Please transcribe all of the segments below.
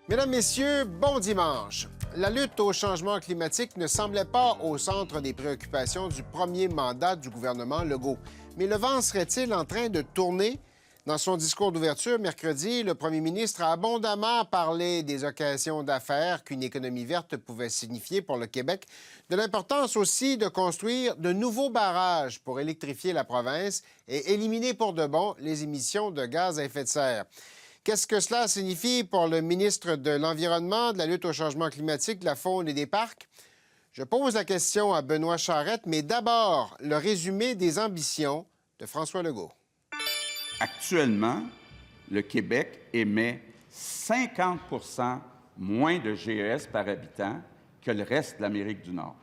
Mesdames, Messieurs, bon dimanche. La lutte au changement climatique ne semblait pas au centre des préoccupations du premier mandat du gouvernement Legault. Mais le vent serait-il en train de tourner? Dans son discours d'ouverture mercredi, le premier ministre a abondamment parlé des occasions d'affaires qu'une économie verte pouvait signifier pour le Québec, de l'importance aussi de construire de nouveaux barrages pour électrifier la province et éliminer pour de bon les émissions de gaz à effet de serre. Qu'est-ce que cela signifie pour le ministre de l'Environnement, de la lutte au changement climatique, de la faune et des parcs? Je pose la question à Benoît Charette, mais d'abord, le résumé des ambitions de François Legault. Actuellement, le Québec émet 50 moins de GES par habitant que le reste de l'Amérique du Nord.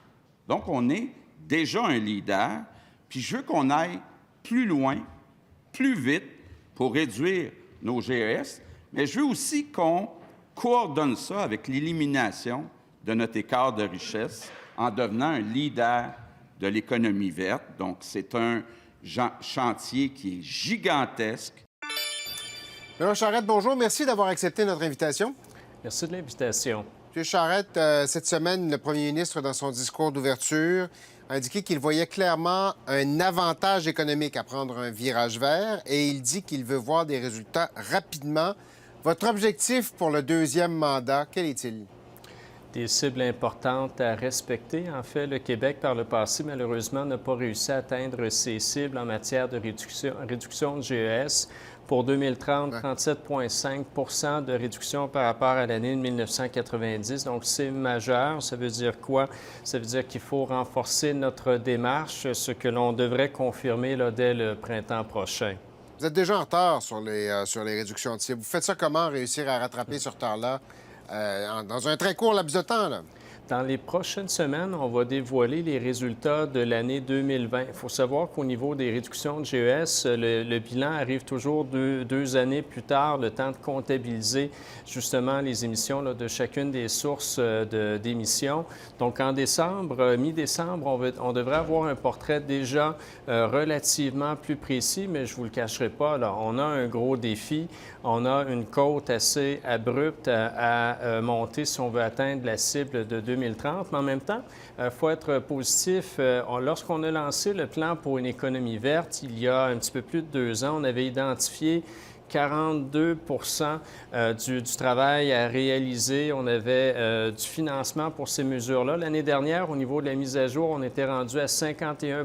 Donc, on est déjà un leader, puis je veux qu'on aille plus loin, plus vite pour réduire nos GES, mais je veux aussi qu'on coordonne ça avec l'élimination de notre écart de richesse en devenant un leader de l'économie verte. Donc, c'est un chantier qui est gigantesque. Benoît Charette, bonjour. Merci d'avoir accepté notre invitation. Merci de l'invitation. M. Charette, cette semaine, le premier ministre, dans son discours d'ouverture, a indiqué qu'il voyait clairement un avantage économique à prendre un virage vert et il dit qu'il veut voir des résultats rapidement. Votre objectif pour le deuxième mandat, quel est-il? Des cibles importantes à respecter. En fait, le Québec, par le passé, malheureusement, n'a pas réussi à atteindre ses cibles en matière de réduction de GES. Pour 2030, 37,5 de réduction par rapport à l'année de 1990. Donc, c'est majeur. Ça veut dire quoi? Ça veut dire qu'il faut renforcer notre démarche, ce que l'on devrait confirmer là, dès le printemps prochain. Vous êtes déjà en retard sur les réductions de cibles. Vous faites ça comment, réussir à rattraper ce retard-là dans un très court laps de temps, là? Dans les prochaines semaines, on va dévoiler les résultats de l'année 2020. Il faut savoir qu'au niveau des réductions de GES, le bilan arrive toujours deux années plus tard, le temps de comptabiliser justement les émissions là, de chacune des sources d'émissions. Donc, en décembre, mi-décembre, on devrait avoir un portrait déjà relativement plus précis, mais je ne vous le cacherai pas, là, on a un gros défi. On a une côte assez abrupte à monter si on veut atteindre la cible de 2030. Mais en même temps, il faut être positif. Lorsqu'on a lancé le plan pour une économie verte, il y a un petit peu plus de 2 ans, on avait identifié 42 du travail à réaliser. On avait du financement pour ces mesures-là. L'année dernière, au niveau de la mise à jour, on était rendu à 51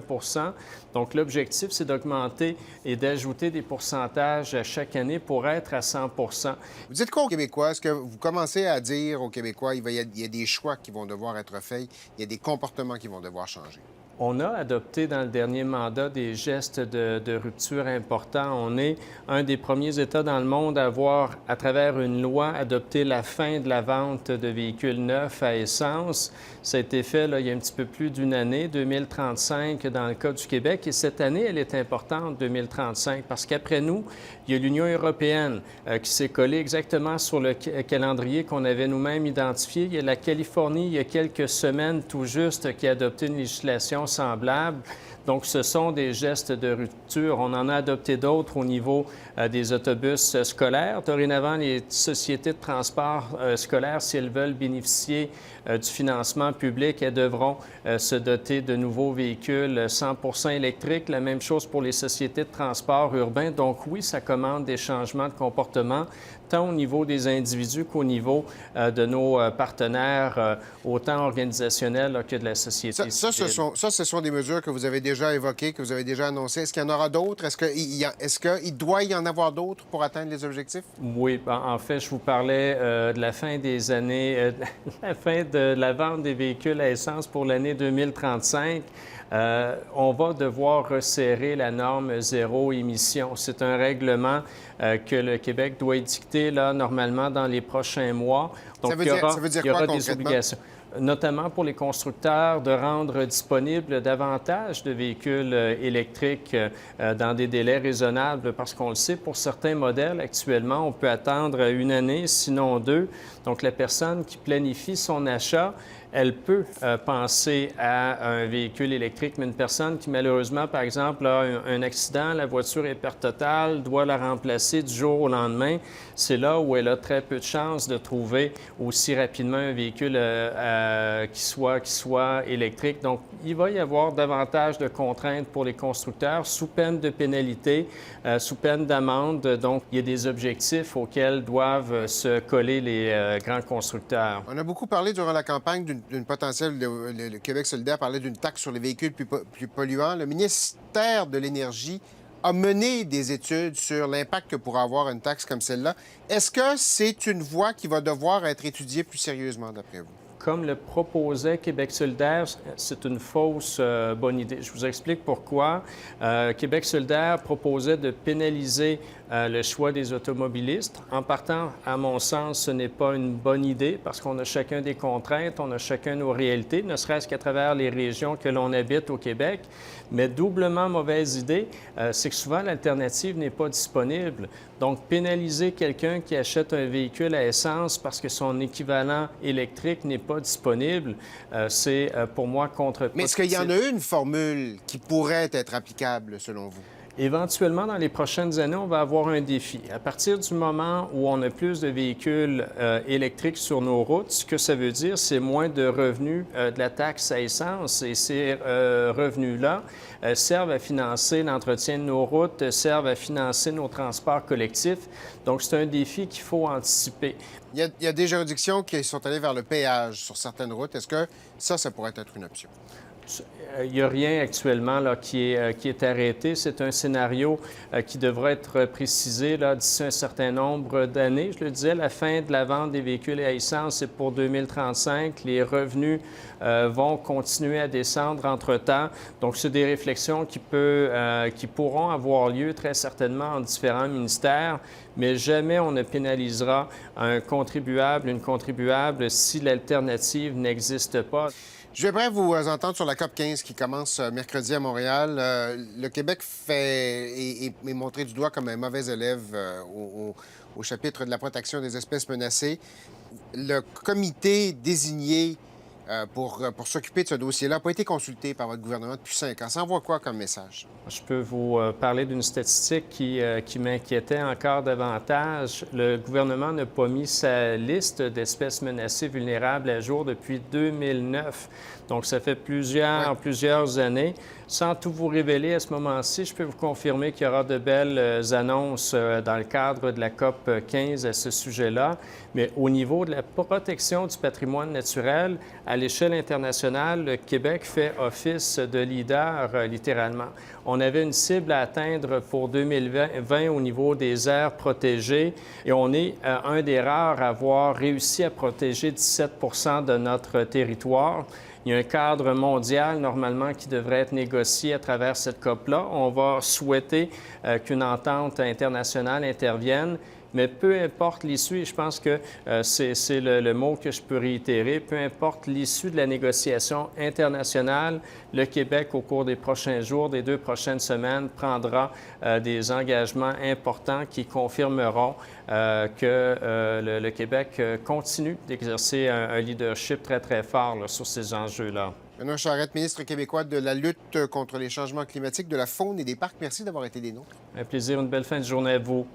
Donc, l'objectif, c'est d'augmenter et d'ajouter des pourcentages à chaque année pour être à 100 Vous dites quoi aux Québécois? Est-ce que vous commencez à dire aux Québécois qu'il y a des choix qui vont devoir être faits, il y a des comportements qui vont devoir changer? On a adopté dans le dernier mandat des gestes de rupture importants. On est un des premiers États dans le monde à avoir, à travers une loi, adopté la fin de la vente de véhicules neufs à essence. Ça a été fait là, il y a un petit peu plus d'une année, 2035 dans le cas du Québec. Et cette année, elle est importante, 2035, parce qu'après nous, il y a l'Union européenne qui s'est collée exactement sur le calendrier qu'on avait nous-mêmes identifié. Il y a la Californie, il y a quelques semaines tout juste, qui a adopté une législation semblable. Donc, ce sont des gestes de rupture. On en a adopté d'autres au niveau des autobus scolaires. Dorénavant, les sociétés de transport scolaire, si elles veulent bénéficier du financement public, elles devront se doter de nouveaux véhicules 100 électriques. La même chose pour les sociétés de transport urbain. Donc, oui, ça commande des changements de comportement, tant au niveau des individus qu'au niveau de nos partenaires, autant organisationnels là, que de la société civile. Ce sont des mesures que vous avez déjà évoquées, que vous avez déjà annoncées. Est-ce qu'il y en aura d'autres? Est-ce qu'il doit y en avoir d'autres pour atteindre les objectifs? Oui, en fait, je vous parlais de la fin des années, la fin de la vente des véhicules à essence pour l'année 2035. On va devoir resserrer la norme zéro émission. C'est un règlement que le Québec doit édicter là, normalement dans les prochains mois. Donc, ça veut dire il y aura quoi, des obligations. notamment pour les constructeurs, de rendre disponible davantage de véhicules électriques dans des délais raisonnables, parce qu'on le sait, pour certains modèles, actuellement, on peut attendre une année, sinon deux. Donc, la personne qui planifie son achat, elle peut penser à un véhicule électrique, mais une personne qui, malheureusement, par exemple, a un accident, la voiture est perte totale, doit la remplacer du jour au lendemain, c'est là où elle a très peu de chances de trouver aussi rapidement un véhicule qui soit électrique. Donc, il va y avoir davantage de contraintes pour les constructeurs, sous peine de pénalité, sous peine d'amende. Donc, il y a des objectifs auxquels doivent se coller les grands constructeurs. On a beaucoup parlé durant la campagne d'une potentielle... Le Québec solidaire parlait d'une taxe sur les véhicules plus polluants. Le ministère de l'Énergie a mené des études sur l'impact que pourrait avoir une taxe comme celle-là. Est-ce que c'est une voie qui va devoir être étudiée plus sérieusement, d'après vous? Comme le proposait Québec solidaire, c'est une fausse bonne idée. Je vous explique pourquoi. Québec solidaire proposait de pénaliser le choix des automobilistes. En partant, à mon sens, ce n'est pas une bonne idée parce qu'on a chacun des contraintes, on a chacun nos réalités, ne serait-ce qu'à travers les régions que l'on habite au Québec. Mais doublement mauvaise idée, c'est que souvent l'alternative n'est pas disponible. Donc, pénaliser quelqu'un qui achète un véhicule à essence parce que son équivalent électrique n'est pas disponible, c'est pour moi contre-productif. Mais est-ce qu'il y en a une formule qui pourrait être applicable, selon vous? Éventuellement, dans les prochaines années, on va avoir un défi. À partir du moment où on a plus de véhicules électriques sur nos routes, ce que ça veut dire, c'est moins de revenus de la taxe à essence. Et ces revenus-là servent à financer l'entretien de nos routes, servent à financer nos transports collectifs. Donc, c'est un défi qu'il faut anticiper. Il y a des juridictions qui sont allées vers le péage sur certaines routes. Est-ce que ça pourrait être une option? Il n'y a rien actuellement là, qui est arrêté. C'est un scénario qui devra être précisé d'ici un certain nombre d'années. Je le disais, la fin de la vente des véhicules à essence, c'est pour 2035. Les revenus vont continuer à descendre entre-temps. Donc, c'est des réflexions qui pourront avoir lieu très certainement en différents ministères, mais jamais on ne pénalisera un contribuable, une contribuable si l'alternative n'existe pas. Je vais vous entendre sur la COP 15 qui commence mercredi à Montréal. Le Québec est montré du doigt comme un mauvais élève au chapitre de la protection des espèces menacées. Le comité désigné pour s'occuper de ce dossier-là n'a pas été consulté par votre gouvernement depuis 5 ans. Ça envoie quoi comme message? Je peux vous parler d'une statistique qui m'inquiétait encore davantage. Le gouvernement n'a pas mis sa liste d'espèces menacées vulnérables à jour depuis 2009. Donc, ça fait plusieurs années. Sans tout vous révéler à ce moment-ci, je peux vous confirmer qu'il y aura de belles annonces dans le cadre de la COP 15 à ce sujet-là. Mais au niveau de la protection du patrimoine naturel, à l'échelle internationale, le Québec fait office de leader, littéralement. On avait une cible à atteindre pour 2020 au niveau des aires protégées et on est un des rares à avoir réussi à protéger 17 de notre territoire. Il y a un cadre mondial, normalement, qui devrait être négocié à travers cette COP-là. On va souhaiter qu'une entente internationale intervienne. Mais peu importe l'issue, et je pense que c'est le mot que je peux réitérer, peu importe l'issue de la négociation internationale, le Québec, au cours des prochains jours, des 2 prochaines semaines, prendra des engagements importants qui confirmeront que le Québec continue d'exercer un leadership très, très fort sur ces enjeux-là. Benoît Charette, ministre québécois de la lutte contre les changements climatiques, de la faune et des parcs, merci d'avoir été des nôtres. Un plaisir, une belle fin de journée à vous.